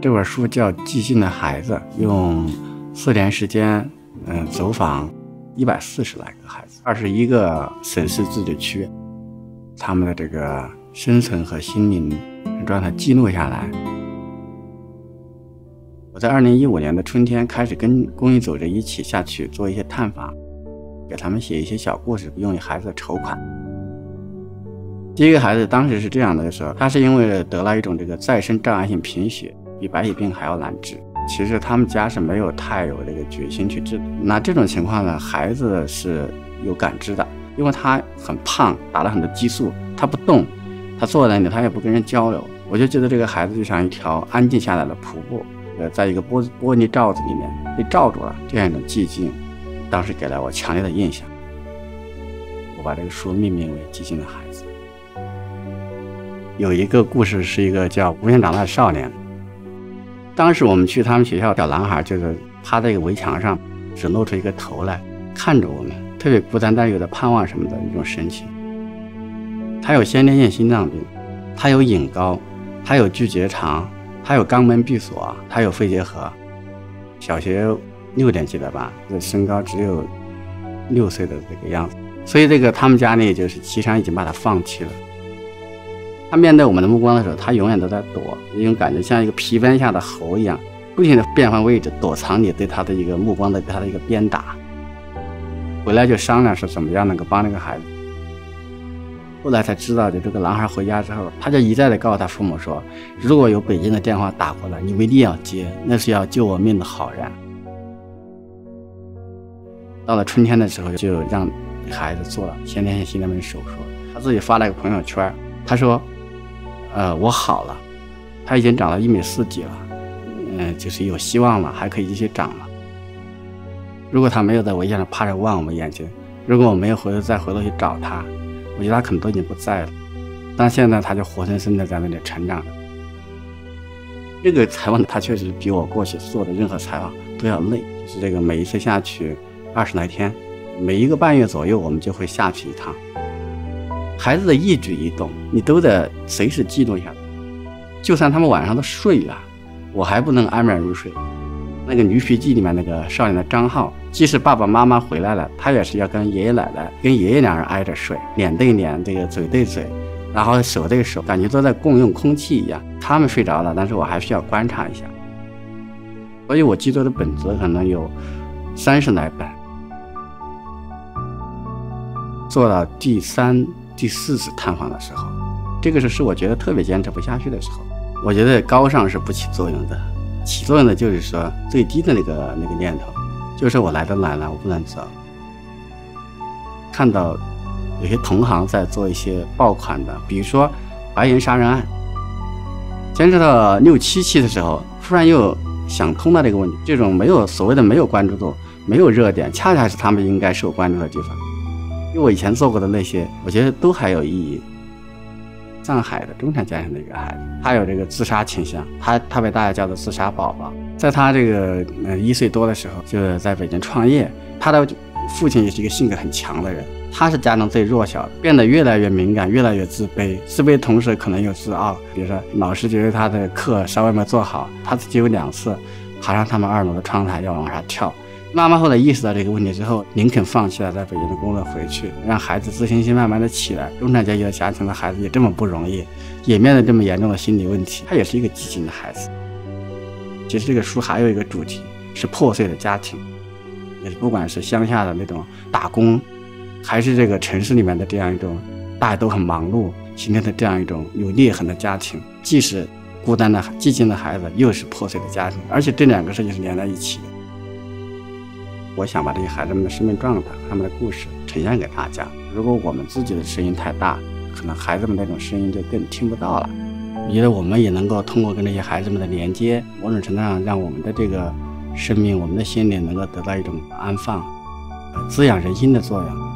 这本书叫《寂静的孩子》，用4年时间，走访140来个孩子，21个省市自治区，他们的这个生存和心灵状态记录下来。我在2015年的春天开始跟公益组织一起下去做一些探访，给他们写一些小故事，用于孩子的筹款。第一个孩子当时是这样的时候，他是因为得了一种这个再生障碍性贫血，比白血病还要难治。其实他们家是没有太有这个决心去治的。那这种情况呢，孩子是有感知的，因为他很胖，打了很多激素，他不动，他坐在那里，他也不跟人交流。我就觉得这个孩子就像一条安静下来的瀑布，在一个玻璃罩子里面被罩住了，这样一种寂静，当时给了我强烈的印象。我把这个书命名为《寂静的孩子》。有一个故事是一个叫无限长大的少年，当时我们去他们学校，小男孩就是趴在一个围墙上，只露出一个头来看着我们，特别孤单，但有着盼望什么的一种神情。他有先天性心脏病，他有隐高，他有巨结肠，他有肛门闭锁，他有肺结核。小学6年级的吧，这身高只有6岁的这个样子，所以这个他们家里就是其实上已经把他放弃了。他面对我们的目光的时候，他永远都在躲，一种感觉像一个皮鞭下的猴一样，不停地变换位置，躲藏你对他的一个目光的他的一个鞭打。回来就商量说怎么样能够帮这个孩子。后来才知道，就这个男孩回家之后，他就一再的告诉他父母说，如果有北京的电话打过来，你们一定要接，那是要救我命的好人。到了春天的时候，就让孩子做了先天性心脏病手术。他自己发了一个朋友圈，他说我好了，他已经长到1.4米几了，就是有希望了，还可以继续长了。如果他没有在围墙上趴着望我们眼睛，如果我没有再回头去找他，我觉得他可能都已经不在了。但现在他就活生生的在那里成长着。这个采访他确实比我过去做的任何采访都要累，就是这个每一次下去20来天，每1个半月左右我们就会下去一趟。孩子的一举一动你都得随时记录下来，就算他们晚上都睡了，我还不能安眠入睡。那个《驴皮记》里面那个少年的张浩，即使爸爸妈妈回来了，他也是要跟爷爷奶奶跟爷爷两人挨着睡，脸对脸，这个嘴对嘴，然后手对手，感觉都在共用空气一样。他们睡着了，但是我还需要观察一下。所以我记录的本子可能有30来本。做到第3、第4次探访的时候，这个是我觉得特别坚持不下去的时候。我觉得高尚是不起作用的，起作用的就是说最低的那个念头，就是我来都来了，我不能走。看到有些同行在做一些爆款的，比如说白银杀人案，坚持到6、7期的时候，突然又想通了这个问题。这种所谓的没有关注度，没有热点，恰恰是他们应该受关注的地方。因为我以前做过的那些，我觉得都还有意义。上海的中产家庭的一个孩子，他有这个自杀倾向，他被大家叫做自杀宝宝。在他这个1岁多的时候，就在北京创业。他的父亲也是一个性格很强的人，他是家中最弱小的，变得越来越敏感，越来越自卑。自卑同时可能有自傲，比如说老师觉得他的课稍微没做好，他自己有2次爬上他们2楼的窗台要往上跳。妈妈后来意识到这个问题之后，宁肯放弃了在北京的工作回去，让孩子自信心慢慢的起来。中产阶级的家庭的孩子也这么不容易，也面对这么严重的心理问题，他也是一个寂静的孩子。其实这个书还有一个主题是破碎的家庭，也是不管是乡下的那种打工，还是这个城市里面的这样一种大家都很忙碌形成的这样一种有裂痕的家庭，既是孤单的寂静的孩子，又是破碎的家庭，而且这2个事情是连在一起的。我想把这些孩子们的生命状态、他们的故事呈现给大家。如果我们自己的声音太大，可能孩子们那种声音就更听不到了。我觉得我们也能够通过跟这些孩子们的连接，某种程度上让我们的这个生命、我们的心灵能够得到一种安放、滋养人心的作用。